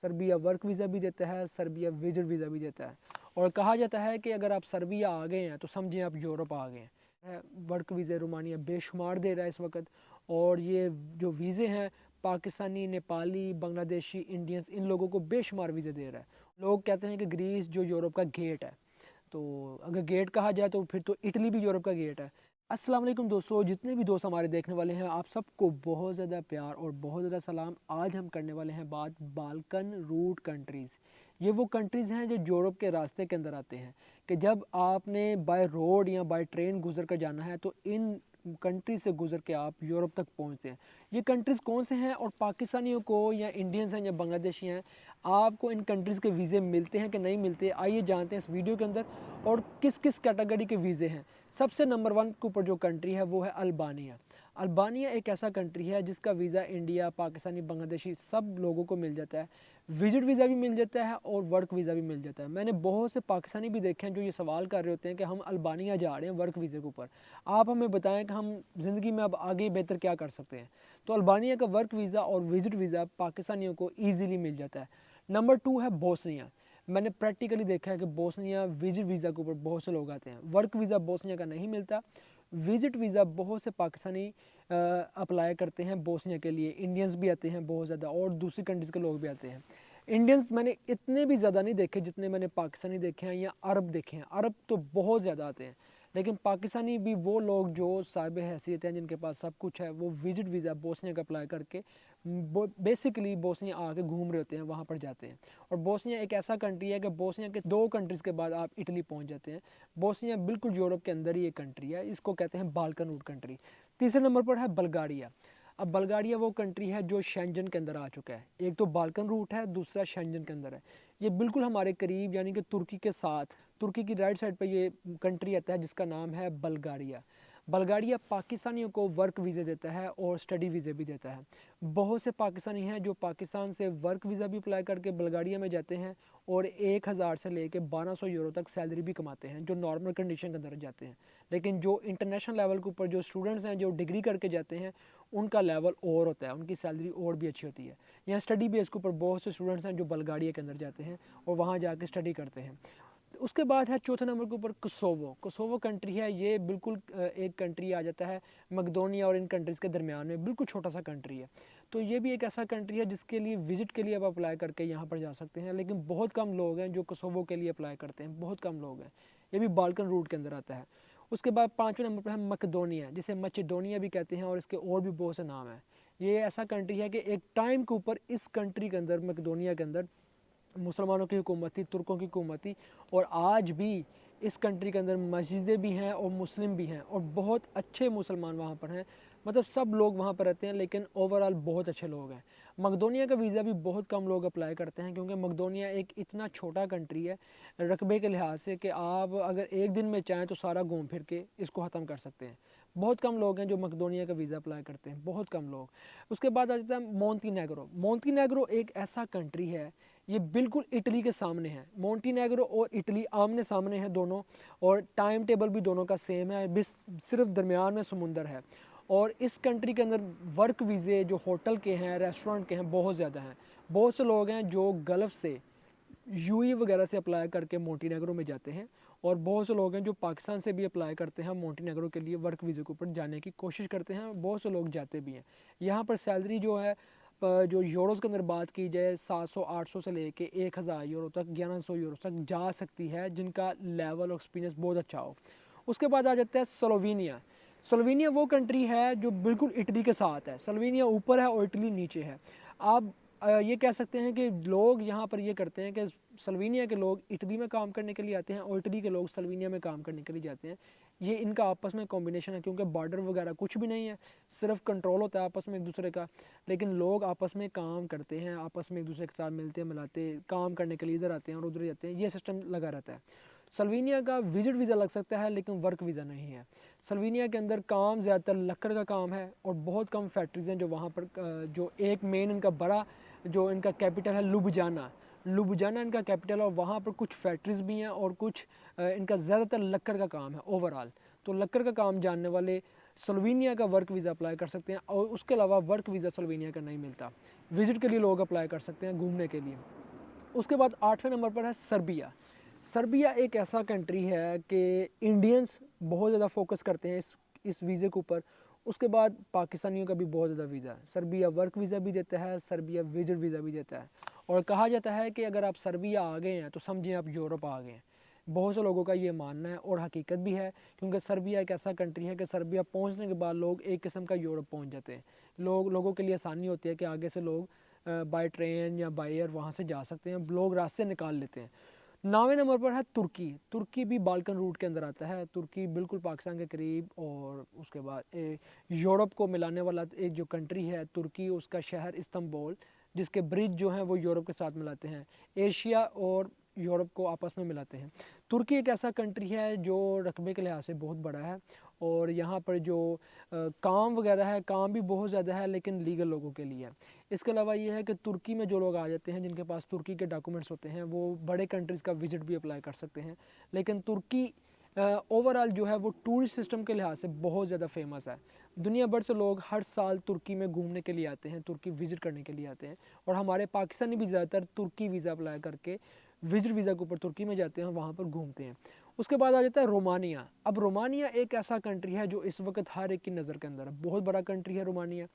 Serbia work visa भी देता है, सर्बिया विजिट वीज़ा भी देता है। और कहा जाता है कि अगर आप सर्बिया आ गए हैं तो समझें आप यूरोप आ गए हैं। वर्क वीज़ा रोमानिया बेशुमार दे रहा है इस वक्त, और ये जो वीज़े हैं पाकिस्तानी, नेपाली, बांग्लादेशी, इंडियंस, इन लोगों को बेशुमार वीज़े दे रहा है। लोग कहते हैं कि ग्रीस जो यूरोप का गेट है, तो अगर गेट कहा जाए तो फिर तो इटली भी यूरोप का गेट है। अस्सलाम वालेकुम दोस्तों, जितने भी दोस्त हमारे देखने वाले हैं आप सबको बहुत ज़्यादा प्यार और बहुत ज़्यादा सलाम। आज हम करने वाले हैं बात बाल्कन रूट कंट्रीज़। ये वो कंट्रीज़ हैं जो यूरोप के रास्ते के अंदर आते हैं, कि जब आपने बाय रोड या बाय ट्रेन गुजर कर जाना है तो इन कंट्री से गुजर के आप यूरोप तक पहुंचते हैं। ये कंट्रीज़ कौन से हैं, और पाकिस्तानियों को या इंडियंस हैं या बांग्लादेशी हैं, आपको इन कंट्रीज़ के वीज़े मिलते हैं कि नहीं मिलते, आइए जानते हैं इस वीडियो के अंदर। और किस किस कैटेगरी के वीज़े हैं। सबसे नंबर 1 के ऊपर जो कंट्री है वो है अल्बानिया। अल्बानिया एक ऐसा कंट्री है जिसका वीज़ा इंडिया, पाकिस्तानी, बांग्लादेशी सब लोगों को मिल जाता है। विजिट वीज़ा भी मिल जाता है और वर्क वीज़ा भी मिल जाता है। मैंने बहुत से पाकिस्तानी भी देखे हैं जो ये सवाल कर रहे होते हैं कि हम अल्बानिया जा रहे हैं वर्क वीज़े के ऊपर, आप हमें बताएं कि हम ज़िंदगी में अब आगे बेहतर क्या कर सकते हैं। तो अल्बानिया का वर्क वीज़ा और विजिट वीज़ा पाकिस्तानियों को ईज़िली मिल जाता है। नंबर 2 है बोस्निया। मैंने प्रैक्टिकली देखा है कि बोस्निया विजिट वीज़ा के ऊपर बहुत से लोग आते हैं। वर्क वीज़ा बोस्निया का नहीं मिलता। विजिट वीज़ा बहुत से पाकिस्तानी अप्लाई करते हैं बोस्निया के लिए। इंडियंस भी आते हैं बहुत ज़्यादा, और दूसरी कंट्रीज़ के लोग भी आते हैं। इंडियंस मैंने इतने भी ज़्यादा नहीं देखे जितने मैंने पाकिस्तानी देखे हैं या अरब देखे हैं। अरब तो बहुत ज़्यादा आते हैं, लेकिन पाकिस्तानी भी वो लोग जो साहिब हैसियत हैं, जिनके पास सब कुछ है, वो विजिट वीज़ा बोस्निया का अप्लाई करके बेसिकली बोस्निया आके घूम रहे होते हैं, वहाँ पर जाते हैं। और बोस्निया एक ऐसा कंट्री है कि बोस्निया के 2 कंट्रीज़ के बाद आप इटली पहुँच जाते हैं। बोस्निया बिल्कुल यूरोप के अंदर ही एक कंट्री है, इसको कहते हैं बाल्कन रूट कंट्री। तीसरे नंबर पर है बल्गारिया। अब बल्गारिया वो कंट्री है जो शेंजन के अंदर आ चुका है। एक तो बाल्कन रूट है, दूसरा शेंजन के अंदर है। ये बिल्कुल हमारे करीब यानी कि तुर्की के साथ, तुर्की की राइट साइड पर ये कंट्री आता है जिसका नाम है बल्गारिया। बल्गारिया पाकिस्तानियों को वर्क वीज़े देता है और स्टडी वीज़े भी देता है। बहुत से पाकिस्तानी हैं जो पाकिस्तान से वर्क वीज़ा भी अप्लाई करके बल्गारिया में जाते हैं और 1000 से लेके 1200 यूरो तक सैलरी भी कमाते हैं, जो नॉर्मल कंडीशन के अंदर जाते हैं। लेकिन जो इंटरनेशनल लेवल के ऊपर जो स्टूडेंट्स हैं जो डिग्री करके जाते हैं, उनका लेवल और होता है, उनकी सैलरी और भी अच्छी होती है। यहाँ स्टडी बेस के ऊपर बहुत से स्टूडेंट्स हैं जो बल्गारिया के अंदर जाते हैं और वहाँ जाके स्टडी करते हैं। उसके बाद है चौथे नंबर के ऊपर कोसोवो। कोसोवो कंट्री है, ये बिल्कुल एक कंट्री आ जाता है मकदोनिया और इन कंट्रीज़ के दरमियान में, बिल्कुल छोटा सा कंट्री है। तो ये भी एक ऐसा कंट्री है जिसके लिए विजिट के लिए आप अप्लाई करके यहाँ पर जा सकते हैं, लेकिन बहुत कम लोग हैं जो कोसोवो के लिए अप्लाई करते हैं, बहुत कम लोग हैं। ये भी बाल्कन रूट के अंदर आता है। उसके बाद 5वें नंबर पर है मकदोनिया, जिसे मचेडोनिया भी कहते हैं, और इसके और भी बहुत से नाम हैं। ये ऐसा कंट्री है कि एक टाइम के ऊपर इस कंट्री के अंदर, मकदोनिया के अंदर, मुसलमानों की हुकूमत थी, तुर्कों की हुकूमत थी। और आज भी इस कंट्री के अंदर मस्जिदें भी हैं और मुस्लिम भी हैं, और बहुत अच्छे मुसलमान वहाँ पर हैं। मतलब सब लोग वहाँ पर रहते हैं, लेकिन ओवरऑल बहुत अच्छे लोग हैं। मकदोनिया का वीज़ा भी बहुत कम लोग अप्लाई करते हैं, क्योंकि मकदोनिया एक इतना छोटा कंट्री है रकबे के लिहाज से, कि आप अगर एक दिन में चाहें तो सारा घूम फिर के इसको ख़त्म कर सकते हैं। बहुत कम लोग हैं जो मकदोनिया का वीज़ा अप्लाई करते हैं, बहुत कम लोग। उसके बाद आ जाता है मोंटीनेग्रो। मोंटीनेग्रो एक ऐसा कंट्री है, ये बिल्कुल इटली के सामने है। मोंटीनेग्रो और इटली आमने सामने हैं दोनों, और टाइम टेबल भी दोनों का सेम है, बस सिर्फ दरमियान में समुंदर है। और इस कंट्री के अंदर वर्क वीज़े जो होटल के हैं, रेस्टोरेंट के हैं, बहुत ज़्यादा हैं। बहुत से लोग हैं जो गल्फ़ से, यूएई वगैरह से अप्लाई करके मोंटीनेग्रो में जाते हैं, और बहुत से लोग हैं जो पाकिस्तान से भी अप्लाई करते हैं मोंटीनेग्रो के लिए, वर्क वीज़े के ऊपर जाने की कोशिश करते हैं। बहुत से लोग जाते भी हैं। यहाँ पर सैलरी जो है, जो यूरोज़ के अंदर बात की जाए, 700-800 से लेके 1000 यूरो तक, 1100 यूरो तक जा सकती है, जिनका लेवल और एक्सपीरियंस बहुत अच्छा हो। उसके बाद आ जाता है स्लोवेनिया। स्लोवेनिया वो कंट्री है जो बिल्कुल इटली के साथ है। स्लोवेनिया ऊपर है और इटली नीचे है। आप ये कह सकते हैं कि लोग यहाँ पर ये करते हैं कि स्लोवेनिया के लोग इटली में काम करने के लिए आते हैं और इटली के लोग स्लोवेनिया में काम करने के लिए जाते हैं। ये इनका आपस में कॉम्बिनेशन है, क्योंकि बॉर्डर वगैरह कुछ भी नहीं है, सिर्फ कंट्रोल होता है आपस में एक दूसरे का। लेकिन लोग आपस में काम करते हैं, आपस में एक दूसरे के साथ मिलते मिलाते काम करने के लिए इधर आते हैं और उधर जाते हैं, ये सिस्टम लगा रहता है। स्लोवेनिया का विजिट वीज़ा लग सकता है, लेकिन वर्क वीज़ा नहीं है। स्लोवेनिया के अंदर काम ज़्यादातर लकड़ का काम है, और बहुत कम फैक्ट्रीज हैं जो वहाँ पर, जो एक मेन इनका बड़ा जो इनका कैपिटल है लुबजाना। लुबजाना इनका कैपिटल है, और वहाँ पर कुछ फैक्ट्रीज भी हैं, और कुछ इनका ज़्यादातर लकड़ का काम है ओवरऑल। तो लकड़ का काम जानने वाले स्लोवेनिया का वर्क वीज़ा अप्लाई कर सकते हैं, और उसके अलावा वर्क वीज़ा स्लोवेनिया का नहीं मिलता। विज़िट के लिए लोग अप्लाई कर सकते हैं, घूमने के लिए। उसके बाद 8वें नंबर पर है सर्बिया। सर्बिया एक ऐसा कंट्री है कि इंडियंस बहुत ज़्यादा फोकस करते हैं इस वीज़े के ऊपर। उसके बाद पाकिस्तानियों का भी बहुत ज़्यादा वीज़ा है। सर्बिया वर्क वीज़ा भी देता है, सर्बिया विजिट वीज़ा भी देता है। और कहा जाता है कि अगर आप सर्बिया आ गए हैं तो समझें आप यूरोप आ गए हैं। बहुत से लोगों का ये मानना है और हकीकत भी है, क्योंकि सर्बिया एक ऐसा कंट्री है कि सर्बिया पहुंचने के बाद लोग एक किस्म का यूरोप पहुंच जाते हैं। लोगों के लिए आसानी होती है कि आगे से लोग बाय ट्रेन या बाय एयर वहाँ से जा सकते हैं, लोग रास्ते निकाल लेते हैं। 9वें नंबर पर है तुर्की। तुर्की भी बाल्कन रूट के अंदर आता है। तुर्की बिल्कुल पाकिस्तान के करीब, और उसके बाद यूरोप को मिलाने वाला एक जो कंट्री है तुर्की, उसका शहर इस्तांबुल, जिसके ब्रिज जो हैं वो यूरोप के साथ मिलाते हैं, एशिया और यूरोप को आपस में मिलाते हैं। तुर्की एक ऐसा कंट्री है जो रकबे के लिहाज से बहुत बड़ा है, और यहाँ पर जो काम वगैरह है, काम भी बहुत ज़्यादा है, लेकिन लीगल लोगों के लिए है। इसके अलावा ये है कि तुर्की में जो लोग आ जाते हैं, जिनके पास तुर्की के डॉक्यूमेंट्स होते हैं, वो बड़े कंट्रीज़ का विजिट भी अप्लाई कर सकते हैं। लेकिन तुर्की ओवरऑल जो है वो टूरिस्ट सिस्टम के लिहाज से बहुत ज़्यादा फेमस है। दुनिया भर से लोग हर साल तुर्की में घूमने के लिए आते हैं, तुर्की विज़िट करने के लिए आते हैं। और हमारे पाकिस्तानी भी ज़्यादातर तुर्की वीज़ा अप्लाई करके विजिट वीज़ा के ऊपर तुर्की में जाते हैं, वहाँ पर घूमते हैं। उसके बाद आ जाता है रोमानिया। अब रोमानिया एक ऐसा कंट्री है जो इस वक्त हर एक की नज़र के अंदर है। बहुत बड़ा कंट्री है रोमानिया।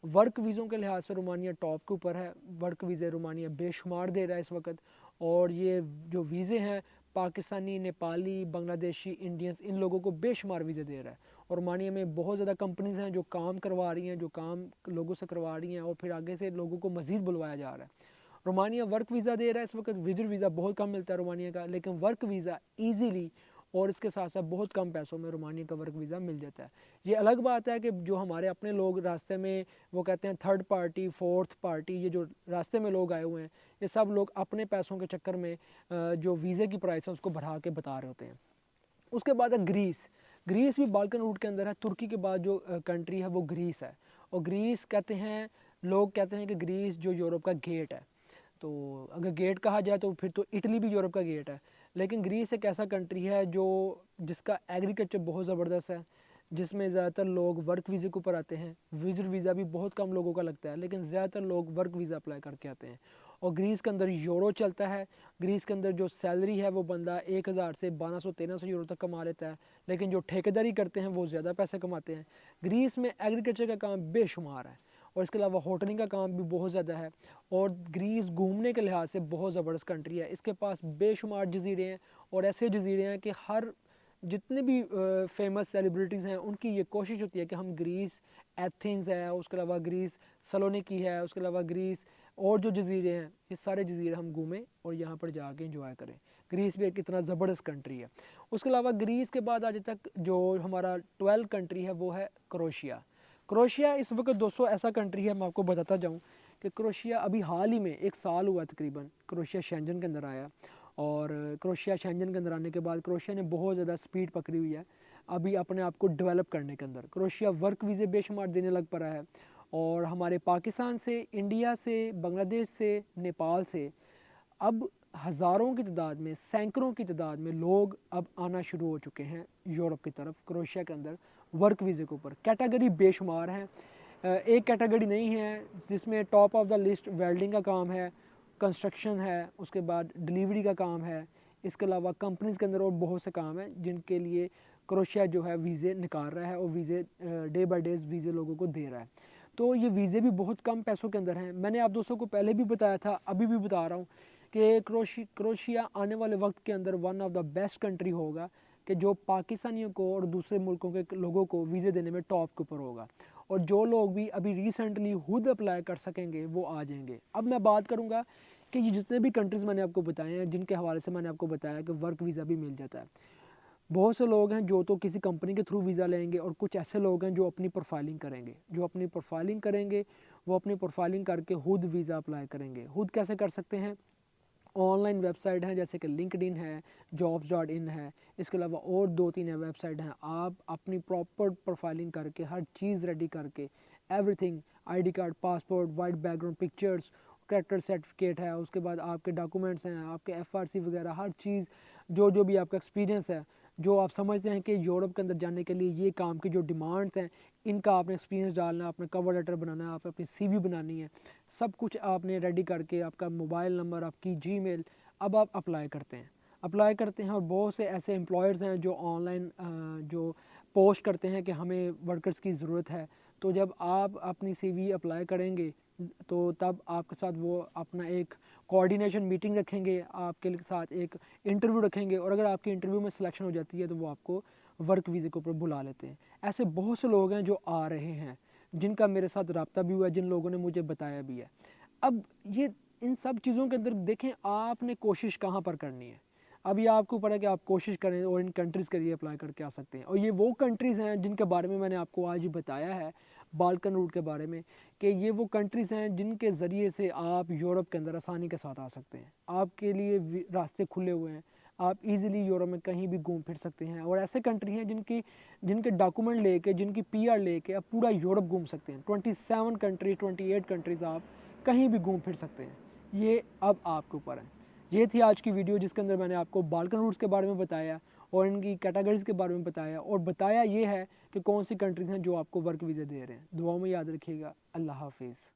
वर्क वीज़ों के लिहाज से रोमानिया टॉप के ऊपर है। वर्क वीज़े रोमानिया बेशुमार दे रहा है इस वक्त। और ये जो वीज़े हैं, पाकिस्तानी, नेपाली, बांग्लादेशी, इंडियंस, इन लोगों को बेशुमार वीज़े दे रहा है। और रोमानिया में बहुत ज़्यादा कंपनीज़ हैं जो काम करवा रही हैं, जो काम लोगों से करवा रही हैं, और फिर आगे से लोगों को मज़ीद बुलवाया जा रहा है। रोमानिया वर्क वीज़ा दे रहा है इस वक्त। विजिट वीज़ा बहुत कम मिलता है रोमानिया का, लेकिन वर्क वीज़ा ईजीली और इसके साथ साथ बहुत कम पैसों में रोमानिया का वर्क वीज़ा मिल जाता है। ये अलग बात है कि जो हमारे अपने लोग रास्ते में, वो कहते हैं थर्ड पार्टी, फोर्थ पार्टी, ये जो रास्ते में लोग आए हुए हैं, ये सब लोग अपने पैसों के चक्कर में जो वीज़े की प्राइस है उसको बढ़ा के बता रहे होते हैं। उसके बाद है ग्रीस। ग्रीस भी बाल्कन रूट के अंदर है। तुर्की के बाद जो कंट्री है वो ग्रीस है। और ग्रीस कहते हैं, लोग कहते हैं कि ग्रीस जो यूरोप का गेट है। तो अगर गेट कहा जाए तो फिर तो इटली भी यूरोप का गेट है। लेकिन ग्रीस एक ऐसा कंट्री है जो जिसका एग्रीकल्चर बहुत ज़बरदस्त है, जिसमें ज़्यादातर लोग वर्क वीज़े के ऊपर आते हैं। विजिट वीज़ा भी बहुत कम लोगों का लगता है, लेकिन ज़्यादातर लोग वर्क वीज़ा अप्लाई करके आते हैं। और ग्रीस के अंदर यूरो चलता है। ग्रीस के अंदर जो सैलरी है वो बंदा 1000 से 1200-1300 यूरो तक कमा लेता है, लेकिन जो ठेकेदारी करते हैं वो ज़्यादा पैसे कमाते हैं। ग्रीस में एग्रीकल्चर का काम बेशुमार है, और इसके अलावा होटलिंग का काम भी बहुत ज़्यादा है। और ग्रीस घूमने के लिहाज से बहुत ज़बरदस्त कंट्री है। इसके पास बेशुमार जजीरे हैं, और ऐसे जजीरे हैं कि हर जितने भी फेमस सेलिब्रिटीज़ हैं उनकी ये कोशिश होती है कि हम ग्रीस, एथेंस है, उसके अलावा ग्रीस सलोनिकी है, उसके अलावा ग्रीस और जो जजीरे हैं, ये सारे जजीरे हम घूमें और यहाँ पर जाके इंजॉय करें। ग्रीस भी एक इतना ज़बरदस्त कंट्री है। उसके अलावा ग्रीस के बाद आज तक जो हमारा 12 कंट्री है वो है क्रोशिया। क्रोशिया इस वक्त दोस्तों ऐसा कंट्री है, मैं आपको बताता जाऊँ कि क्रोशिया अभी हाल ही में 1 साल हुआ तकरीबन क्रोशिया शेंजन के अंदर आया। और क्रोशिया शेंजन के अंदर आने के बाद क्रोशिया ने बहुत ज़्यादा स्पीड पकड़ी हुई है अभी अपने आप को डेवलप करने के अंदर। क्रोशिया वर्क वीज़े बेशुमार देने लग पड़ा है, और हमारे पाकिस्तान से, इंडिया से, बांग्लादेश से, नेपाल से अब हज़ारों की तादाद में, सैकड़ों की तादाद में लोग अब आना शुरू हो चुके हैं यूरोप की तरफ, क्रोशिया के अंदर वर्क वीज़े के ऊपर। कैटेगरी बेशुमार हैं, एक कैटेगरी नहीं है जिसमें top of the list welding का काम है, कंस्ट्रक्शन है, उसके बाद डिलीवरी का काम है। इसके अलावा कंपनीज़ के अंदर और बहुत से काम हैं जिनके लिए क्रोशिया जो है वीज़े निकाल रहा है, और वीज़े डे बाई डेज वीज़े लोगों को दे रहा है। तो ये वीज़े भी बहुत कम पैसों के अंदर हैं। मैंने आप दोस्तों को पहले भी बताया था, अभी भी बता रहा हूँ कि क्रोशिया आने वाले वक्त के अंदर one of the best country होगा कि जो पाकिस्तानियों को और दूसरे मुल्कों के लोगों को वीज़े देने में टॉप के ऊपर होगा। और जो लोग भी अभी रिसेंटली खुद अप्लाई कर सकेंगे वो आ जाएंगे। अब मैं बात करूँगा कि ये जितने भी कंट्रीज़ मैंने आपको बताए हैं, जिनके हवाले से मैंने आपको बताया कि वर्क वीज़ा भी मिल जाता है। बहुत से लोग हैं जो तो किसी कंपनी के थ्रू वीज़ा लेंगे, और कुछ ऐसे लोग हैं जो अपनी प्रोफाइलिंग करेंगे। वो अपनी प्रोफाइलिंग करके खुद वीज़ा अप्लाई करेंगे। खुद कैसे कर सकते हैं? ऑनलाइन वेबसाइट हैं जैसे कि लिंक्डइन है, jobs.in है, इसके अलावा और 2-3 वेबसाइट हैं। आप अपनी प्रॉपर प्रोफाइलिंग करके, हर चीज़ रेडी करके, everything, ID card, passport, white background pictures, character certificate है, उसके बाद आपके डॉक्यूमेंट्स हैं, आपके एफआरसी वगैरह, हर चीज़ जो भी आपका एक्सपीरियंस है, जो आप समझते हैं कि यूरोप के अंदर जाने के लिए ये काम की जो डिमांड्स हैं, इनका आपने एक्सपीरियंस डालना है, अपना कवर लेटर बनाना है, आप अपनी CV बनानी है, सब कुछ आपने रेडी करके आपका मोबाइल नंबर, आपकी जीमेल, अब आप अप्लाई करते हैं। और बहुत से ऐसे एम्प्लॉयर्स हैं जो ऑनलाइन जो पोस्ट करते हैं कि हमें वर्कर्स की ज़रूरत है। तो जब आप अपनी CV अप्लाई करेंगे तो तब आपके साथ वो अपना एक कोऑर्डिनेशन मीटिंग रखेंगे, आपके साथ एक इंटरव्यू रखेंगे, और अगर आपकी इंटरव्यू में सिलेक्शन हो जाती है तो वो आपको वर्क वीज़े के ऊपर बुला लेते हैं। ऐसे बहुत से लोग हैं जो आ रहे हैं, जिनका मेरे साथ रब्ता भी हुआ है, जिन लोगों ने मुझे बताया भी है। अब ये इन सब चीज़ों के अंदर देखें आपने कोशिश कहाँ पर करनी है। अब ये आपके ऊपर है कि आप कोशिश करें और इन कंट्रीज़ के लिए अप्लाई करके आ सकते हैं। और ये वो कंट्रीज़ हैं जिनके बारे में मैंने आपको आज ही बताया है, बाल्कन रूट के बारे में, कि ये वो कंट्रीज़ हैं जिनके ज़रिए से आप यूरोप के अंदर आसानी के साथ आ सकते हैं। आपके लिए रास्ते खुले हुए हैं, आप इजीली यूरोप में कहीं भी घूम फिर सकते हैं। और ऐसे कंट्री हैं जिनके डॉक्यूमेंट लेके, जिनकी PR लेके आप पूरा यूरोप घूम सकते हैं। 27 कंट्री, 28 कंट्रीज़ आप कहीं भी घूम फिर सकते हैं। ये अब आपके ऊपर है। ये थी आज की वीडियो जिसके अंदर मैंने आपको बाल्कन रूट्स के बारे में बताया और इनकी कैटेगरीज़ के बारे में बताया, और बताया ये है कि कौन सी कंट्रीज़ हैं जो आपको वर्क वीज़ा दे रहे हैं। दुआओं में याद रखिएगा। अल्लाह हाफिज़।